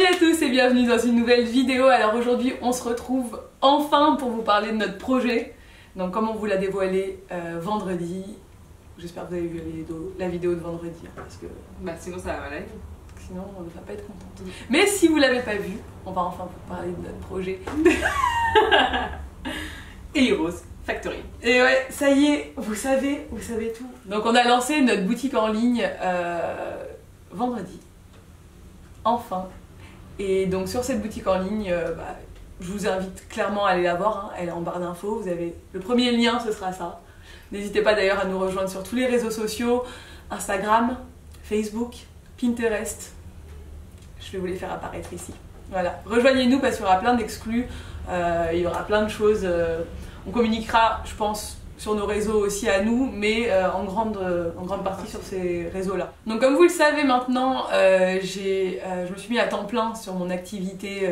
à tous et bienvenue dans une nouvelle vidéo. Alors aujourd'hui on se retrouve enfin pour vous parler de notre projet. Donc comme on vous l'a dévoilé vendredi, j'espère que vous avez vu la vidéo de vendredi hein, parce que sinon ça va aller. Sinon on ne va pas être contente. Mais si vous l'avez pas vu, on va enfin vous parler de notre projet. Heroes Factory. Et ouais, ça y est, vous savez tout. Donc on a lancé notre boutique en ligne vendredi. Enfin. Et donc sur cette boutique en ligne, je vous invite clairement à aller la voir, hein. Elle est en barre d'infos, vous avez le premier lien, ce sera ça. N'hésitez pas d'ailleurs à nous rejoindre sur tous les réseaux sociaux, Instagram, Facebook, Pinterest. Je vais vous les faire apparaître ici. Voilà, rejoignez-nous parce qu'il y aura plein d'exclus, il y aura plein de choses. On communiquera, je pense, sur nos réseaux aussi à nous, mais en grande partie sur ces réseaux-là. Donc comme vous le savez maintenant, je me suis mis à temps plein sur mon activité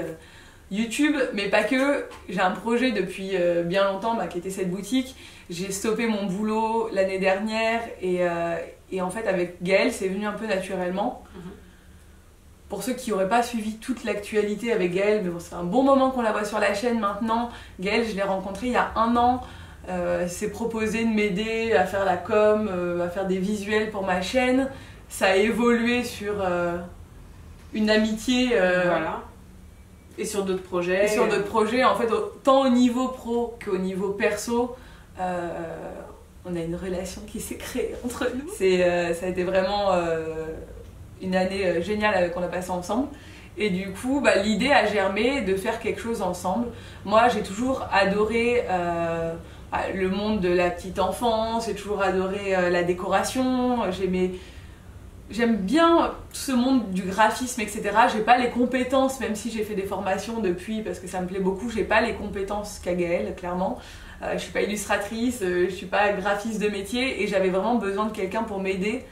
YouTube, mais pas que. J'ai un projet depuis bien longtemps qui était cette boutique. J'ai stoppé mon boulot l'année dernière et en fait avec Gaëlle, c'est venu un peu naturellement. Pour ceux qui n'auraient pas suivi toute l'actualité avec Gaëlle, mais bon, c'est un bon moment qu'on la voit sur la chaîne maintenant. Gaëlle, je l'ai rencontrée il y a 1 an. Elle s'est proposé de m'aider à faire la com, à faire des visuels pour ma chaîne. Ça a évolué sur une amitié. Voilà. Et sur d'autres projets. Et sur d'autres projets, en fait, tant au niveau pro qu'au niveau perso, on a une relation qui s'est créée entre nous. Ça a été vraiment une année géniale qu'on a passée ensemble. Et du coup, l'idée a germé de faire quelque chose ensemble. Moi, j'ai toujours adoré le monde de la petite enfance, j'ai toujours adoré la décoration, j'aime bien ce monde du graphisme, etc. J'ai pas les compétences, même si j'ai fait des formations depuis, parce que ça me plaît beaucoup, j'ai pas les compétences qu'a Gaëlle, clairement. Je suis pas illustratrice, je suis pas graphiste de métier, et j'avais vraiment besoin de quelqu'un pour m'aider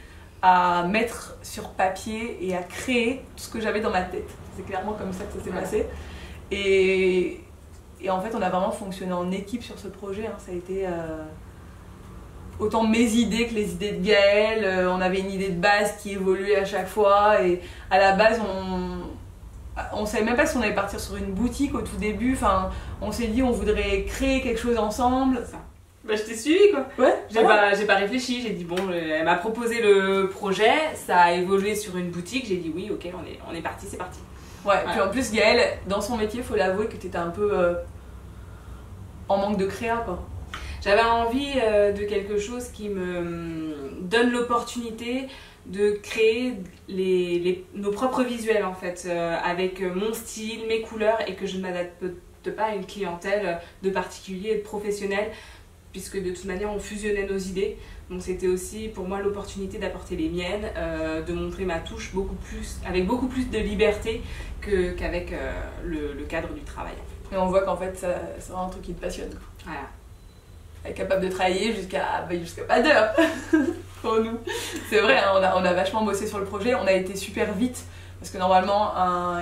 à mettre sur papier et à créer tout ce que j'avais dans ma tête. C'est clairement comme ça que ça s'est passé. Et en fait, on a vraiment fonctionné en équipe sur ce projet. Hein. Ça a été autant mes idées que les idées de Gaëlle. On avait une idée de base qui évoluait à chaque fois. Et à la base, on savait même pas si on allait partir sur une boutique au tout début. Enfin, on s'est dit on voudrait créer quelque chose ensemble. Ça. Je t'ai suivi quoi. Ouais. J'ai pas réfléchi, j'ai dit bon, elle m'a proposé le projet, ça a évolué sur une boutique, j'ai dit oui, ok, on est parti, c'est parti. Ouais, puis en plus Gaëlle, dans son métier, faut l'avouer que t'étais un peu en manque de créa quoi. J'avais envie de quelque chose qui me donne l'opportunité de créer nos propres visuels en fait, avec mon style, mes couleurs et que je ne m'adapte pas à une clientèle de particuliers et de professionnels. Puisque de toute manière on fusionnait nos idées, donc c'était aussi pour moi l'opportunité d'apporter les miennes, de montrer ma touche avec beaucoup plus de liberté qu'avec le cadre du travail. Et on voit qu'en fait c'est vraiment un truc qui te passionne. Voilà. Elle est capable de travailler jusqu'à pas d'heure pour nous. C'est vrai, hein, on a vachement bossé sur le projet, on a été super vite. Parce que normalement,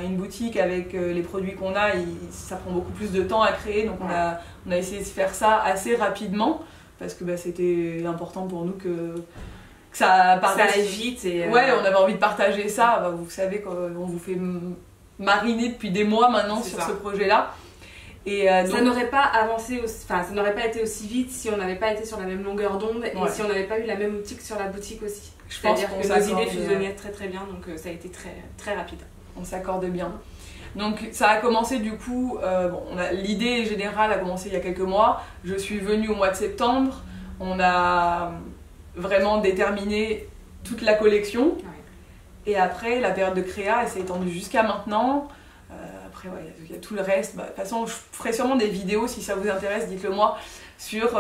une boutique avec les produits qu'on a, ça prend beaucoup plus de temps à créer. Donc on a essayé de faire ça assez rapidement. Parce que c'était important pour nous que ça aille vite. Ouais, on avait envie de partager ça. Vous savez qu'on vous fait mariner depuis des mois maintenant sur ce projet-là. Et ça n'aurait pas avancé ça n'aurait pas été aussi vite si on n'avait pas été sur la même longueur d'onde et si on n'avait pas eu la même optique sur la boutique aussi. C'est-à-dire que nos idées fusionnaient très très bien, donc ça a été très, très rapide. On s'accorde bien. Donc ça a commencé du coup, l'idée générale a commencé il y a quelques mois. Je suis venue au mois de septembre, on a vraiment déterminé toute la collection. Ouais. Et après, la période de créa, elle s'est étendue jusqu'à maintenant. Après, il y a tout le reste. De toute façon, je ferai sûrement des vidéos, si ça vous intéresse, dites-le moi, sur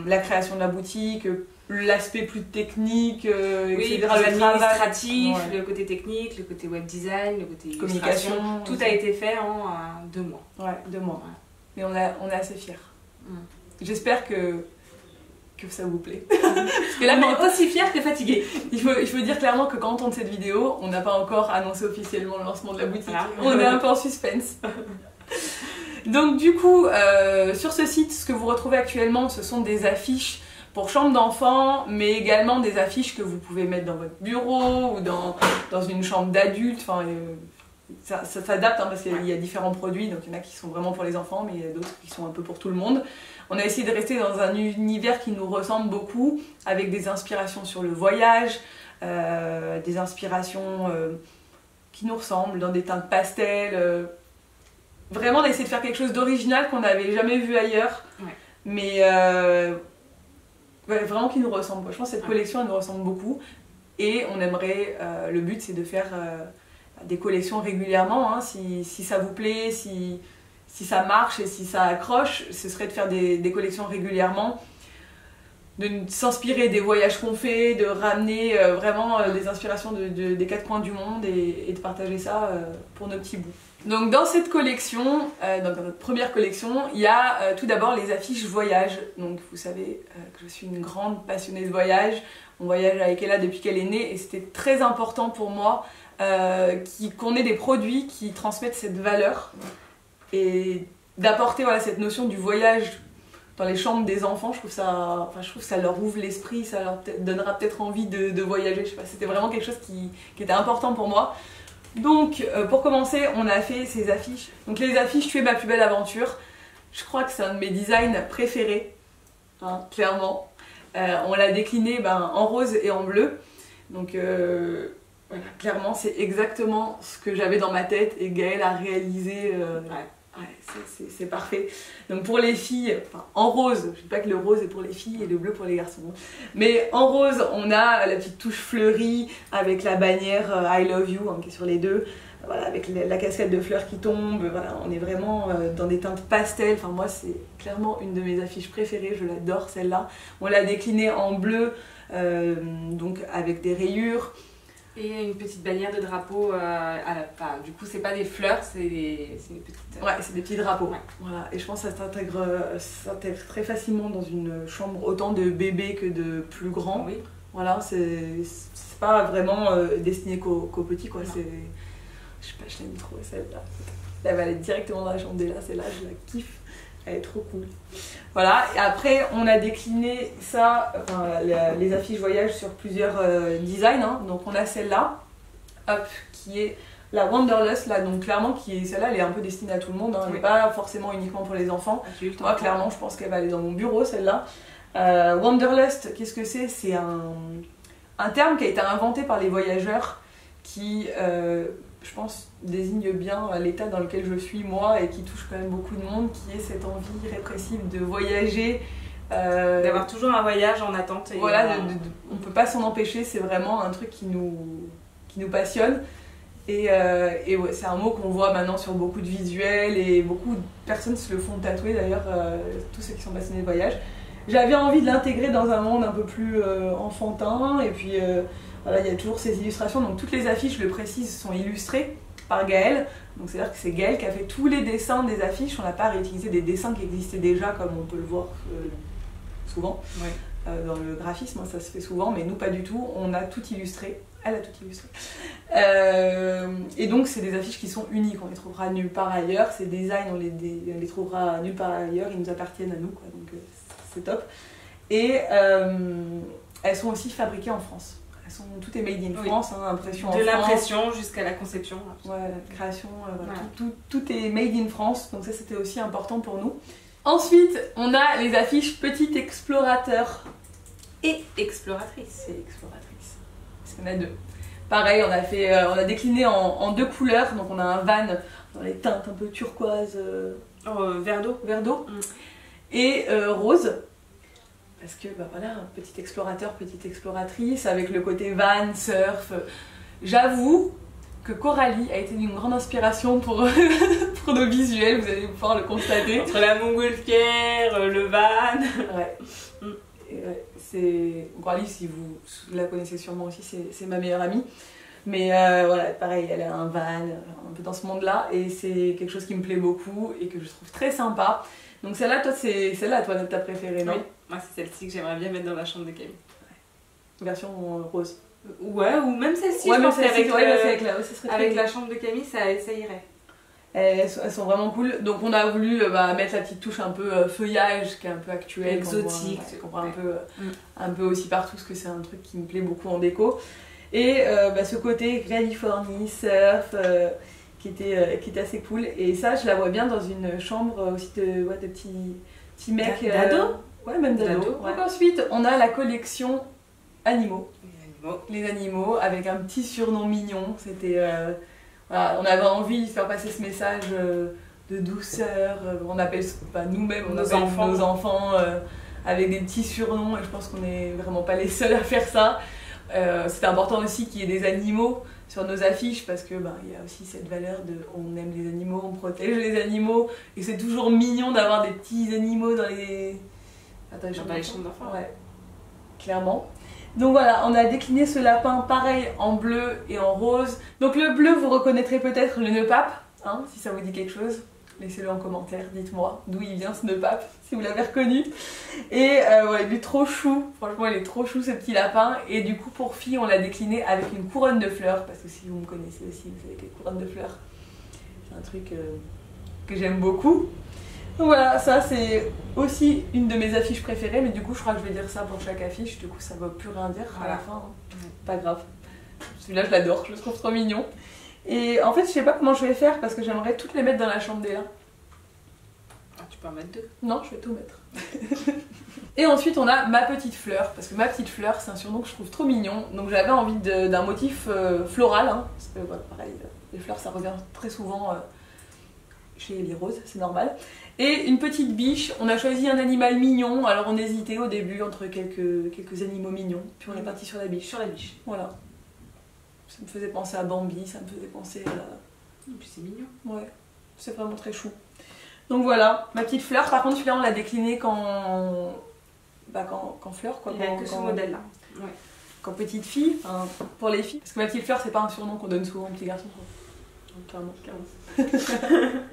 la création de la boutique, l'aspect plus technique, etc. L'administratif, le côté technique, le côté web design, le côté communication. Tout a été fait en 2 mois. Ouais, 2 mois. Ouais. Mais on est assez fiers. J'espère que ça vous plaît. Parce que là, on est aussi fiers que fatigués. Il faut dire clairement que quand on tourne cette vidéo, on n'a pas encore annoncé officiellement le lancement de la boutique. Ah. On est un peu en suspense. Donc du coup, sur ce site, ce que vous retrouvez actuellement, ce sont des affiches pour chambre d'enfant, mais également des affiches que vous pouvez mettre dans votre bureau ou dans une chambre d'adulte. Enfin, ça s'adapte hein, parce qu'il y a différents produits, donc il y en a qui sont vraiment pour les enfants, mais il y a d'autres qui sont un peu pour tout le monde. On a essayé de rester dans un univers qui nous ressemble beaucoup, avec des inspirations sur le voyage, des inspirations qui nous ressemblent, dans des teintes pastel. Vraiment d'essayer de faire quelque chose d'original qu'on n'avait jamais vu ailleurs, mais vraiment qui nous ressemble. Je pense que cette collection elle nous ressemble beaucoup, et on aimerait, le but c'est de faire des collections régulièrement, hein, si ça vous plaît, si ça marche et si ça accroche, ce serait de faire des collections régulièrement, de s'inspirer des voyages qu'on fait, de ramener vraiment des inspirations des quatre coins du monde et de partager ça pour nos petits bouts. Donc dans cette collection, dans notre première collection, il y a tout d'abord les affiches voyage. Donc vous savez que je suis une grande passionnée de voyage, on voyage avec Ella depuis qu'elle est née et c'était très important pour moi qu'on ait des produits qui transmettent cette valeur et d'apporter voilà, cette notion du voyage dans les chambres des enfants. Je trouve que ça leur ouvre l'esprit, ça leur donnera peut-être envie de voyager. Je sais pas, c'était vraiment quelque chose qui était important pour moi. Donc pour commencer, on a fait ces affiches. Donc les affiches Tu es ma plus belle aventure. Je crois que c'est un de mes designs préférés, hein, clairement. On l'a décliné en rose et en bleu. Donc voilà, clairement c'est exactement ce que j'avais dans ma tête et Gaëlle a réalisé. C'est parfait. Donc pour les filles, en rose, je ne dis pas que le rose est pour les filles et le bleu pour les garçons, mais en rose on a la petite touche fleurie avec la bannière I love you hein, qui est sur les deux, voilà, avec la cascade de fleurs qui tombe, voilà, on est vraiment dans des teintes pastel. Enfin moi c'est clairement une de mes affiches préférées, je l'adore celle-là. On l'a déclinée en bleu, donc avec des rayures. Et une petite bannière de drapeau du coup c'est pas des fleurs, c'est des petites... Ouais, c'est des petits drapeaux. Ouais. Voilà. Et je pense que ça s'intègre très facilement dans une chambre autant de bébés que de plus grands. Oui. Voilà, c'est pas vraiment destiné qu'aux petits quoi. Je sais pas, je l'aime trop celle-là. Elle va aller directement dans la chambre d'Ella, celle-là je la kiffe. Elle est trop cool. Voilà, et après on a décliné ça, les affiches voyage sur plusieurs designs. Hein. Donc on a celle-là, qui est la Wanderlust, là, donc clairement celle-là elle est un peu destinée à tout le monde, hein. Elle n'est pas forcément uniquement pour les enfants. Moi clairement je pense qu'elle va aller dans mon bureau celle-là. Wanderlust, qu'est-ce que c'est? C'est un terme qui a été inventé par les voyageurs qui... je pense, désigne bien l'état dans lequel je suis moi et qui touche quand même beaucoup de monde, qui est cette envie répressive de voyager. D'avoir toujours un voyage en attente. Et voilà, on ne peut pas s'en empêcher, c'est vraiment un truc qui nous passionne. Et ouais, c'est un mot qu'on voit maintenant sur beaucoup de visuels et beaucoup de personnes se le font tatouer d'ailleurs, tous ceux qui sont passionnés de voyage. J'avais envie de l'intégrer dans un monde un peu plus enfantin et puis... Voilà, il y a toujours ces illustrations, donc toutes les affiches, je le précise, sont illustrées par Gaëlle. Donc c'est-à-dire que c'est Gaëlle qui a fait tous les dessins des affiches, on n'a pas réutilisé des dessins qui existaient déjà comme on peut le voir souvent. Ouais. Dans le graphisme, ça se fait souvent, mais nous pas du tout, on a tout illustré. Elle a tout illustré. Et donc c'est des affiches qui sont uniques, on les trouvera nulle part ailleurs, ces designs on les trouvera nulle part ailleurs, ils nous appartiennent à nous, quoi, donc c'est top. Et elles sont aussi fabriquées en France. Tout est made in France, hein, impression en France. De l'impression jusqu'à la conception. Ouais, la création, voilà. Tout est made in France, donc ça c'était aussi important pour nous. Ensuite, on a les affiches Petit Explorateur et Exploratrice. Et Exploratrice, parce qu'il y en a deux. Pareil, on a décliné en deux couleurs, donc on a un van dans les teintes un peu turquoise, vert d'eau, et rose. Parce que voilà, petit explorateur, petite exploratrice, avec le côté van, surf. J'avoue que Coralie a été d'une grande inspiration pour nos visuels, vous allez pouvoir le constater. Entre la montgolfière, le van. Ouais. Et ouais, Coralie, si vous la connaissez sûrement aussi, c'est ma meilleure amie. Mais voilà, pareil, elle a un van, un peu dans ce monde-là, et c'est quelque chose qui me plaît beaucoup et que je trouve très sympa. Donc celle-là, toi, c'est celle-là, toi, ta préférée, non? Oui, moi c'est celle-ci que j'aimerais bien mettre dans la chambre de Camille. Ouais. Version rose. Ouais, ou même celle-ci, ouais, je pense avec la chambre de Camille, ça irait. Elles sont vraiment cool. Donc on a voulu mettre la petite touche un peu feuillage, qui est un peu actuel. Exotique. Qu'on voit un peu aussi partout, parce que c'est un truc qui me plaît beaucoup en déco. Et ce côté Californie, surf... qui était assez cool. Et ça, je la vois bien dans une chambre aussi de petits mecs. D'ado. Ouais, même d'ado. Ouais. Donc ensuite, on a la collection animaux. Les animaux. Les animaux, avec un petit surnom mignon. C'était... voilà, on avait envie de faire passer ce message de douceur. On appelle nous-mêmes, Nos enfants. Avec des petits surnoms. Et je pense qu'on n'est vraiment pas les seuls à faire ça. C'était important aussi qu'il y ait des animaux sur nos affiches parce que il y a aussi cette valeur de on aime les animaux, on protège les animaux et c'est toujours mignon d'avoir des petits animaux dans les chambres d'enfants. Ouais, clairement. Donc voilà, on a décliné ce lapin pareil en bleu et en rose. Donc le bleu, vous reconnaîtrez peut-être le nœud pape, hein, si ça vous dit quelque chose. Laissez-le en commentaire, dites-moi d'où il vient ce nœud pape, si vous l'avez reconnu. Et ouais, il est trop chou, franchement il est trop chou ce petit lapin. Et du coup pour fille, on l'a décliné avec une couronne de fleurs, parce que si vous me connaissez aussi, vous savez que les couronnes de fleurs, c'est un truc que j'aime beaucoup. Donc voilà, ça c'est aussi une de mes affiches préférées, mais du coup je crois que je vais dire ça pour chaque affiche, du coup ça ne va plus rien dire à la fin, hein. Pas grave. Celui-là je l'adore, je le trouve trop mignon. Et en fait, je sais pas comment je vais faire parce que j'aimerais toutes les mettre dans la chambre d'Ella. Ah, tu peux en mettre 2. Non, je vais tout mettre. Et ensuite, on a ma petite fleur, parce que ma petite fleur, c'est un surnom que je trouve trop mignon. Donc j'avais envie d'un motif floral, hein, parce que voilà, pareil, les fleurs ça revient très souvent chez les roses, c'est normal. Et une petite biche, on a choisi un animal mignon, alors on hésitait au début entre quelques animaux mignons, puis on est parti sur la biche. Sur la biche. Voilà. Ça me faisait penser à Bambi, ça me faisait penser à... Et puis c'est mignon. Ouais, c'est vraiment très chou. Donc voilà, ma petite fleur. Par contre, celui-là, on l'a décliné quand fleur, quoi. Il n'y a que ce modèle-là. Ouais. Quand petite fille, enfin, pour les filles. Parce que ma petite fleur, c'est pas un surnom qu'on donne souvent aux petits garçons. Clairement.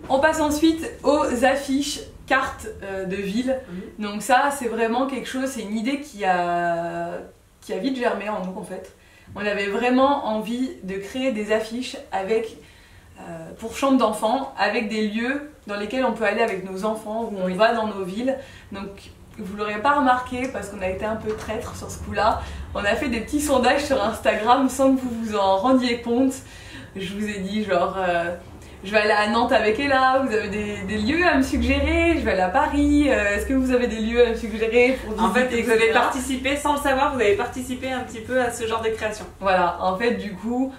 On passe ensuite aux affiches cartes de ville. Donc ça, c'est vraiment quelque chose, c'est une idée qui a vite germé en nous, en fait. On avait vraiment envie de créer des affiches avec, pour chambre d'enfants, avec des lieux dans lesquels on peut aller avec nos enfants, où on va dans nos villes. Donc vous l'aurez pas remarqué parce qu'on a été un peu traître sur ce coup-là. On a fait des petits sondages sur Instagram sans que vous vous en rendiez compte. Je vous ai dit genre... je vais aller à Nantes avec Ella, vous avez des lieux à me suggérer, je vais aller à Paris, est-ce que vous avez des lieux à me suggérer pour visiter, En fait, vous avez etc. participé, sans le savoir, vous avez participé un petit peu à ce genre de création. Voilà, en fait du coup,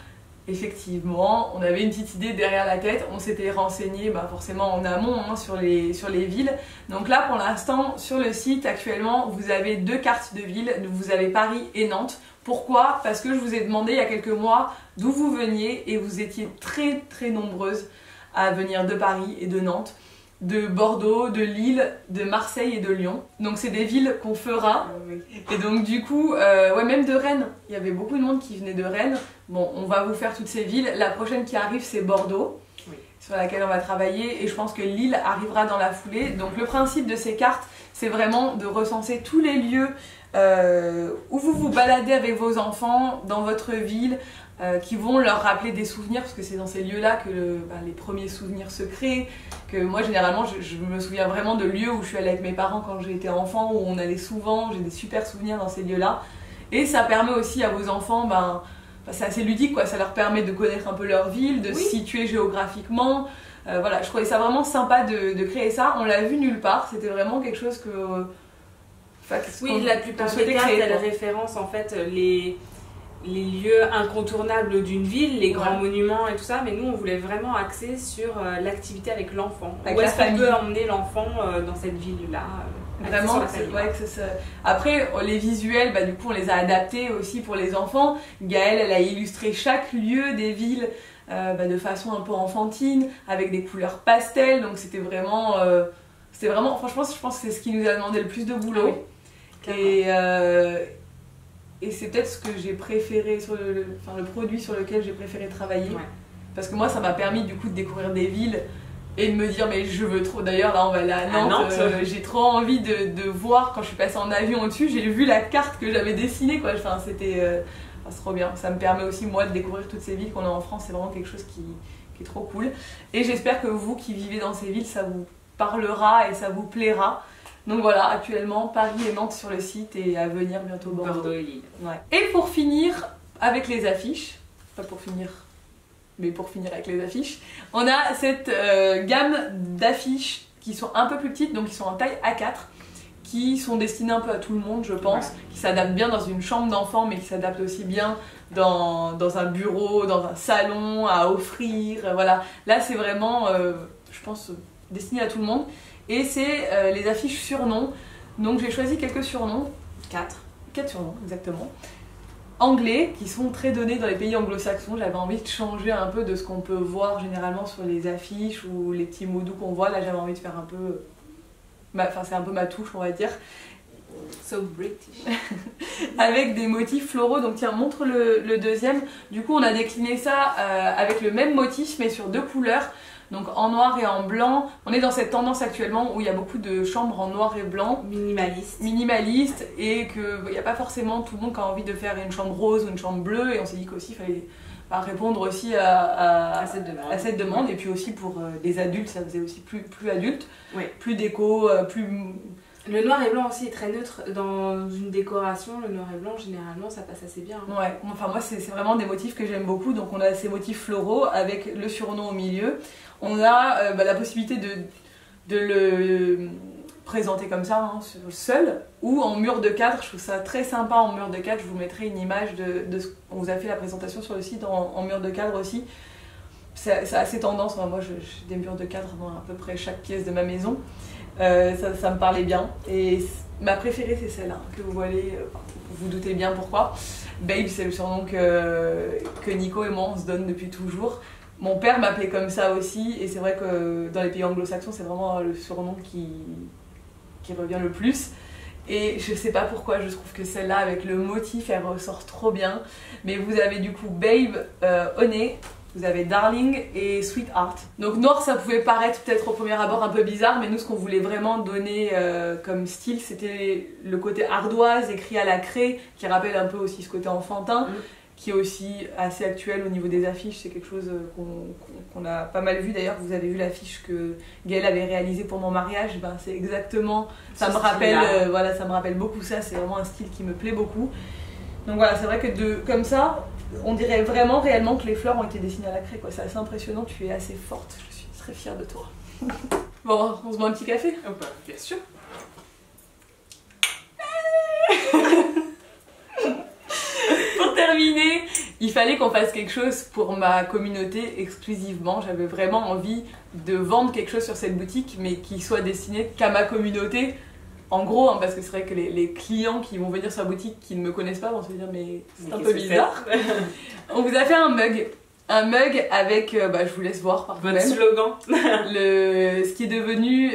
effectivement, on avait une petite idée derrière la tête, on s'était renseigné forcément en amont hein, sur les villes. Donc là pour l'instant, sur le site actuellement, vous avez 2 cartes de villes, vous avez Paris et Nantes. Pourquoi? Parce que je vous ai demandé il y a quelques mois d'où vous veniez et vous étiez très très nombreuses à venir de Paris et de Nantes, de Bordeaux, de Lille, de Marseille et de Lyon. Donc c'est des villes qu'on fera. Et donc du coup, ouais, même de Rennes, il y avait beaucoup de monde qui venait de Rennes. Bon, on va vous faire toutes ces villes. La prochaine qui arrive c'est Bordeaux, sur laquelle on va travailler et je pense que Lille arrivera dans la foulée. Donc le principe de ces cartes, c'est vraiment de recenser tous les lieux où vous vous baladez avec vos enfants dans votre ville, qui vont leur rappeler des souvenirs, parce que c'est dans ces lieux-là que les premiers souvenirs se créent. Que moi, généralement, je me souviens vraiment de lieux où je suis allée avec mes parents quand j'étais enfant, où on allait souvent, j'ai des super souvenirs dans ces lieux-là. Et ça permet aussi à vos enfants, c'est assez ludique, quoi. Ça leur permet de connaître un peu leur ville, de se situer géographiquement. Voilà, je trouvais ça vraiment sympa de créer ça. On l'a vu nulle part, c'était vraiment quelque chose que... oui, la plupart des cartes, elles référencent en fait les lieux incontournables d'une ville, les grands monuments et tout ça, mais nous on voulait vraiment axer sur l'activité avec l'enfant. Où est-ce qu'on peut emmener l'enfant dans cette ville-là Vraiment, Après, les visuels, du coup on les a adaptés aussi pour les enfants. Gaëlle, elle a illustré chaque lieu des villes de façon un peu enfantine, avec des couleurs pastel, donc c'était vraiment, franchement je pense que c'est ce qui nous a demandé le plus de boulot. Et c'est peut-être ce que j'ai préféré, le produit sur lequel j'ai préféré travailler. Parce que moi, ça m'a permis du coup de découvrir des villes et de me dire, mais je veux trop. D'ailleurs, là, on va aller à Nantes. J'ai trop envie de voir, quand je suis passée en avion au-dessus, j'ai vu la carte que j'avais dessinée, quoi. Enfin, c'est trop bien. Ça me permet aussi, moi, de découvrir toutes ces villes qu'on a en France. C'est vraiment quelque chose qui est trop cool. Et j'espère que vous qui vivez dans ces villes, ça vous parlera et ça vous plaira. Donc voilà, actuellement Paris et Nantes sur le site et à venir bientôt Bordeaux et Lille. Et pour finir avec les affiches, pas pour finir mais pour finir avec les affiches, on a cette gamme d'affiches qui sont un peu plus petites, donc qui sont en taille A4, qui sont destinées un peu à tout le monde, je pense, qui s'adaptent bien dans une chambre d'enfant, mais qui s'adaptent aussi bien dans un bureau, dans un salon, à offrir, voilà. Là, c'est vraiment, je pense, destiné à tout le monde. Et c'est les affiches surnoms. Donc j'ai choisi quelques surnoms. 4 surnoms, exactement. Anglais, qui sont très donnés dans les pays anglo-saxons. J'avais envie de changer un peu de ce qu'on peut voir généralement sur les affiches ou les petits mots doux qu'on voit. Là, j'avais envie de faire un peu... Enfin, c'est un peu ma touche, on va dire. So British. Avec des motifs floraux. Donc tiens, montre le deuxième. Du coup, on a décliné ça avec le même motif, mais sur 2 couleurs. Donc en noir et en blanc. On est dans cette tendance actuellement où il y a beaucoup de chambres en noir et blanc. Minimaliste. Et qu'il n'y a pas forcément tout le monde qui a envie de faire une chambre rose ou une chambre bleue. Et on s'est dit qu'aussi il fallait répondre aussi à cette demande. Et puis aussi pour des adultes, ça faisait aussi plus adulte. Oui. Plus déco, plus... Le noir et blanc aussi est très neutre dans une décoration. Le noir et blanc, généralement, ça passe assez bien. Ouais, enfin moi c'est vraiment des motifs que j'aime beaucoup. Donc on a ces motifs floraux avec le surnom au milieu. On a la possibilité de le présenter comme ça, hein, seul, ou en mur de cadre. Je trouve ça très sympa en mur de cadre. Je vous mettrai une image de ce qu'on vous a fait la présentation sur le site en mur de cadre aussi. C'est assez tendance. Moi j'ai des murs de cadre dans à peu près chaque pièce de ma maison. Ça me parlait bien. Et ma préférée c'est celle-là, que vous voyez, vous doutez bien pourquoi. Babe, c'est le surnom que Nico et moi on se donne depuis toujours. Mon père m'appelait comme ça aussi, et c'est vrai que dans les pays anglo-saxons, c'est vraiment le surnom qui revient le plus. Et je sais pas pourquoi, je trouve que celle-là, avec le motif, elle ressort trop bien. Mais vous avez du coup Babe, Honey, vous avez Darling et Sweetheart. Donc noir, ça pouvait paraître peut-être au premier abord un peu bizarre, mais nous, ce qu'on voulait vraiment donner comme style, c'était le côté ardoise, écrit à la craie, qui rappelle un peu aussi ce côté enfantin. Qui est aussi assez actuel au niveau des affiches. C'est quelque chose qu'on a pas mal vu. D'ailleurs, vous avez vu l'affiche que Gaëlle avait réalisée pour mon mariage. Ben, c'est exactement... Ça me rappelle, voilà, ça me rappelle beaucoup ça. C'est vraiment un style qui me plaît beaucoup. Donc voilà, c'est vrai que comme ça, on dirait vraiment réellement que les fleurs ont été dessinées à la craie. C'est assez impressionnant. Tu es assez forte. Je suis très fière de toi. Bon, on se boit un petit café? Oh bah, bien sûr. Terminé, il fallait qu'on fasse quelque chose pour ma communauté exclusivement. J'avais vraiment envie de vendre quelque chose sur cette boutique, mais qui soit destiné qu'à ma communauté. En gros, hein, parce que c'est vrai que les clients qui vont venir sur la boutique, qui ne me connaissent pas, vont se dire mais c'est un peu bizarre. On vous a fait un mug. Un mug avec, je vous laisse voir par votre slogan. Ce qui est devenu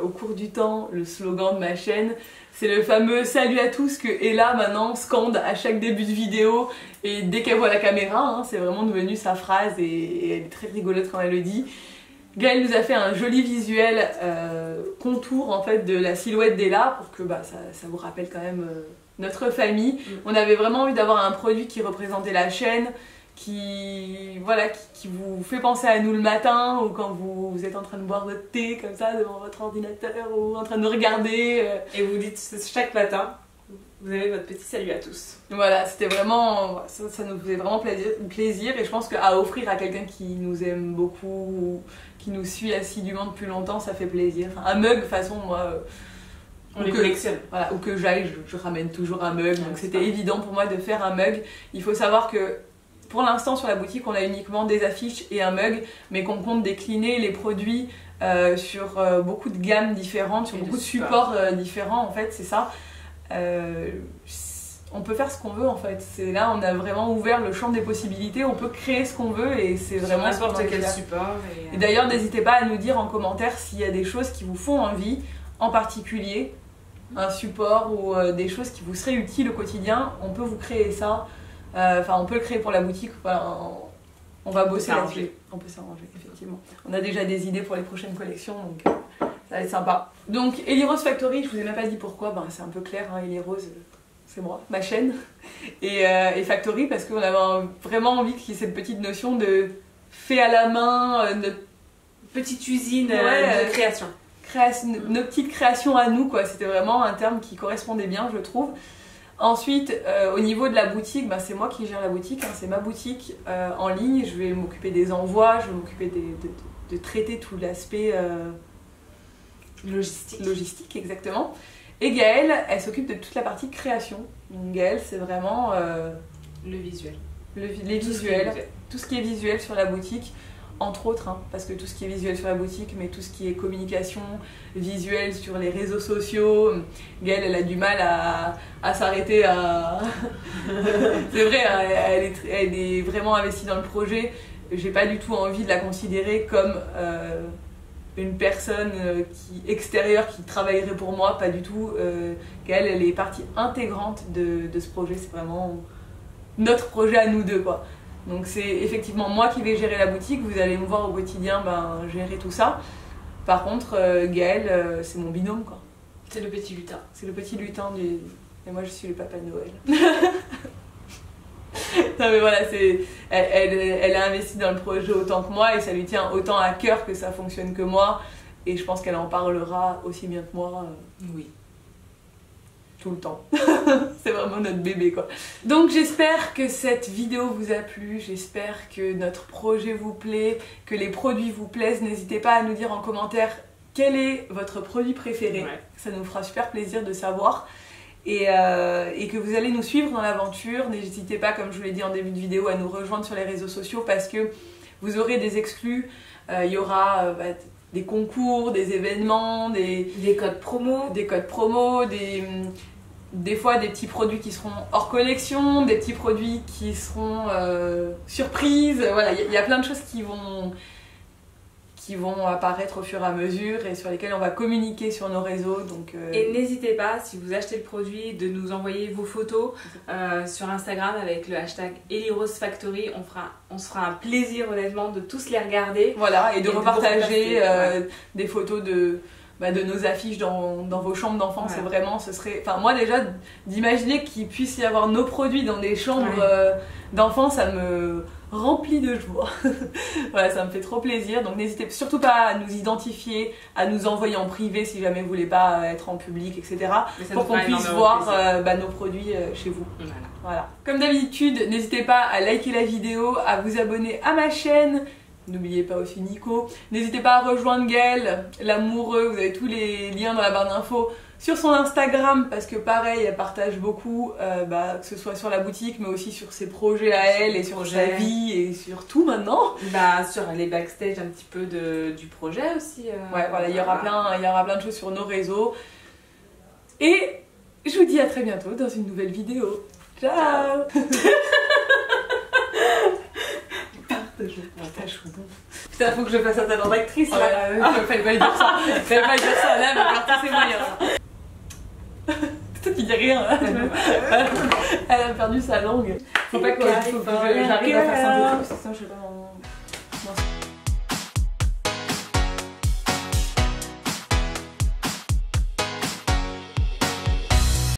au cours du temps le slogan de ma chaîne. C'est le fameux salut à tous que Ella maintenant scande à chaque début de vidéo et dès qu'elle voit la caméra, hein, c'est vraiment devenu sa phrase et elle est très rigolote quand elle le dit. Gaëlle nous a fait un joli visuel contour en fait de la silhouette d'Ella pour que ça vous rappelle quand même notre famille. On avait vraiment envie d'avoir un produit qui représentait la chaîne, qui vous fait penser à nous le matin ou quand vous êtes en train de boire votre thé comme ça devant votre ordinateur ou en train de nous regarder. Et vous dites chaque matin, vous avez votre petit salut à tous. Voilà, c'était vraiment, ça nous faisait vraiment plaisir et je pense qu'à offrir à quelqu'un qui nous aime beaucoup, qui nous suit assidûment depuis longtemps, ça fait plaisir. Enfin, un mug, de toute façon, moi... On les collectionne. Voilà, où que j'aille, je ramène toujours un mug, donc c'était évident pour moi de faire un mug. Il faut savoir que pour l'instant sur la boutique on a uniquement des affiches et un mug, mais qu'on compte décliner les produits sur beaucoup de gammes différentes, sur beaucoup de supports différents en fait, c'est ça. On peut faire ce qu'on veut en fait, c'est là on a vraiment ouvert le champ des possibilités, on peut créer ce qu'on veut et c'est vraiment n'importe quel support. Et d'ailleurs n'hésitez pas à nous dire en commentaire s'il y a des choses qui vous font envie, en particulier un support ou des choses qui vous seraient utiles au quotidien, on peut vous créer ça. On peut le créer pour la boutique, on va bosser là-dessus. On peut s'arranger, effectivement. On a déjà des idées pour les prochaines collections, donc ça va être sympa. Donc, Ellie Rose Factory, je vous ai même pas dit pourquoi, c'est un peu clair, hein, Ellie Rose, c'est moi, ma chaîne. Et Factory, parce qu'on avait vraiment envie qu'il y ait cette petite notion de fait à la main, notre petite usine de création. Nos petites créations à nous, quoi. C'était vraiment un terme qui correspondait bien, je trouve. Ensuite, au niveau de la boutique, c'est moi qui gère la boutique, hein, c'est ma boutique en ligne. Je vais m'occuper des envois, je vais m'occuper de traiter tout l'aspect logistique, exactement. Et Gaëlle, elle s'occupe de toute la partie création. Donc Gaëlle, c'est vraiment le visuel. Les visuels, tout ce qui est visuel sur la boutique. Entre autres, hein, parce que tout ce qui est visuel sur la boutique, mais tout ce qui est communication visuelle sur les réseaux sociaux, Gaëlle, elle a du mal à s'arrêter à... C'est vrai, elle est vraiment investie dans le projet. J'ai pas du tout envie de la considérer comme une personne extérieure qui travaillerait pour moi, pas du tout. Gaëlle, elle est partie intégrante de ce projet, c'est vraiment notre projet à nous deux, quoi. Donc c'est effectivement moi qui vais gérer la boutique, vous allez me voir au quotidien gérer tout ça. Par contre, Gaëlle, c'est mon binôme, quoi. C'est le petit lutin. C'est le petit lutin du... Et moi je suis le papa de Noël. Non mais voilà, elle a investi dans le projet autant que moi et ça lui tient autant à cœur que ça fonctionne que moi. Et je pense qu'elle en parlera aussi bien que moi. Oui. Tout le temps. C'est vraiment notre bébé, quoi. Donc j'espère que cette vidéo vous a plu, j'espère que notre projet vous plaît, que les produits vous plaisent. N'hésitez pas à nous dire en commentaire quel est votre produit préféré. Ouais. Ça nous fera super plaisir de savoir. Et que vous allez nous suivre dans l'aventure. N'hésitez pas, comme je vous l'ai dit en début de vidéo, à nous rejoindre sur les réseaux sociaux parce que vous aurez des exclus. Il y aura... des concours, des événements, des codes promo, des fois des petits produits qui seront hors collection, des petits produits qui seront surprises. Voilà, il y a plein de choses qui vont apparaître au fur et à mesure et sur lesquelles on va communiquer sur nos réseaux. Donc, Et n'hésitez pas, si vous achetez le produit, de nous envoyer vos photos sur Instagram avec le hashtag EliRoseFactory. On se fera un plaisir honnêtement de tous les regarder. Voilà, et de repartager des photos de nos affiches dans vos chambres d'enfants. Ouais. C'est vraiment, ce serait... Enfin moi déjà, d'imaginer qu'il puisse y avoir nos produits dans des chambres d'enfants, ça me rempli de joie. Voilà, ça me fait trop plaisir. Donc n'hésitez surtout pas à nous identifier, à nous envoyer en privé si jamais vous voulez pas être en public, etc. Pour qu'on puisse voir nos produits chez vous. Voilà. Comme d'habitude, n'hésitez pas à liker la vidéo, à vous abonner à ma chaîne. N'oubliez pas aussi Nico. N'hésitez pas à rejoindre Gaëlle, l'amoureux. Vous avez tous les liens dans la barre d'infos. Sur son Instagram, parce que pareil, elle partage beaucoup, que ce soit sur la boutique, mais aussi sur ses projets à elle, et sur sa vie, et sur tout maintenant. Sur les backstage un petit peu du projet aussi. Ouais, voilà, il y aura plein de choses sur nos réseaux. Et je vous dis à très bientôt dans une nouvelle vidéo. Ciao. Putain, faut que je fasse un talent d'actrice là. Fallait pas lui dire ça. Fallait pas lui dire ça, là, elle va perdre tous ses moyens. Toi, tu dis rien là. Elle a perdu sa langue. Faut pas que j'arrive à faire ça un peu plus, sinon je sais pas.